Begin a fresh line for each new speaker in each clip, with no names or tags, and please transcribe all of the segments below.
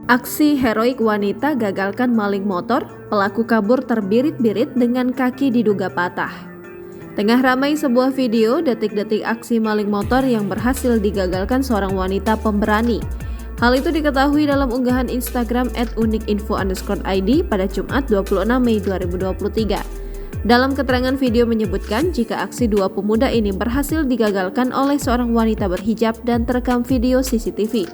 Aksi heroik wanita gagalkan maling motor, pelaku kabur terbirit-birit dengan kaki diduga patah. Tengah ramai sebuah video detik-detik aksi maling motor yang berhasil digagalkan seorang wanita pemberani. Hal itu diketahui dalam unggahan Instagram @unikinfo_id pada Jumat 26 Mei 2023. Dalam keterangan video menyebutkan jika aksi dua pemuda ini berhasil digagalkan oleh seorang wanita berhijab dan terekam video CCTV.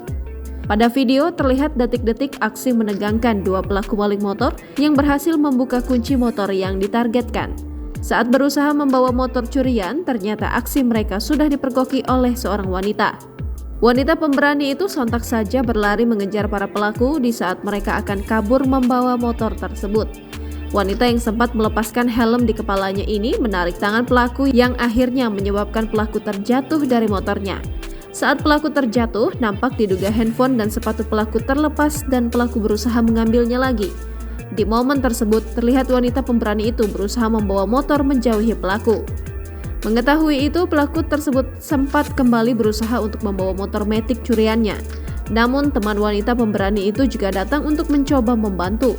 Pada video terlihat detik-detik aksi menegangkan dua pelaku maling motor yang berhasil membuka kunci motor yang ditargetkan. Saat berusaha membawa motor curian, ternyata aksi mereka sudah dipergoki oleh seorang wanita. Wanita pemberani itu sontak saja berlari mengejar para pelaku di saat mereka akan kabur membawa motor tersebut. Wanita yang sempat melepaskan helm di kepalanya ini menarik tangan pelaku yang akhirnya menyebabkan pelaku terjatuh dari motornya. Saat pelaku terjatuh, nampak diduga handphone dan sepatu pelaku terlepas dan pelaku berusaha mengambilnya lagi. Di momen tersebut, terlihat wanita pemberani itu berusaha membawa motor menjauhi pelaku. Mengetahui itu, pelaku tersebut sempat kembali berusaha untuk membawa motor metik curiannya. Namun, teman wanita pemberani itu juga datang untuk mencoba membantu.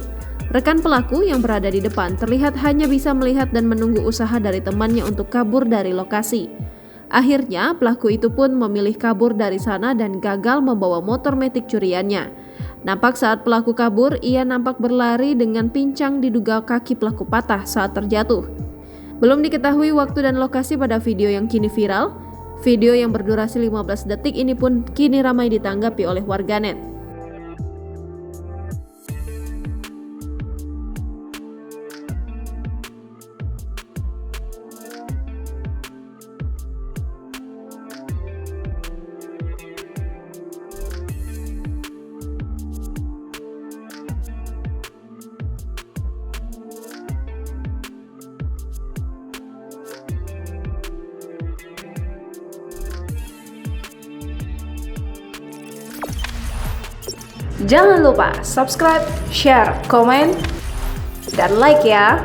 Rekan pelaku yang berada di depan terlihat hanya bisa melihat dan menunggu usaha dari temannya untuk kabur dari lokasi. Akhirnya, pelaku itu pun memilih kabur dari sana dan gagal membawa motor metik curiannya. Nampak saat pelaku kabur, ia nampak berlari dengan pincang diduga kaki pelaku patah saat terjatuh. Belum diketahui waktu dan lokasi pada video yang kini viral. Video yang berdurasi 15 detik ini pun kini ramai ditanggapi oleh warganet.
Jangan lupa subscribe, share, komen, dan like ya!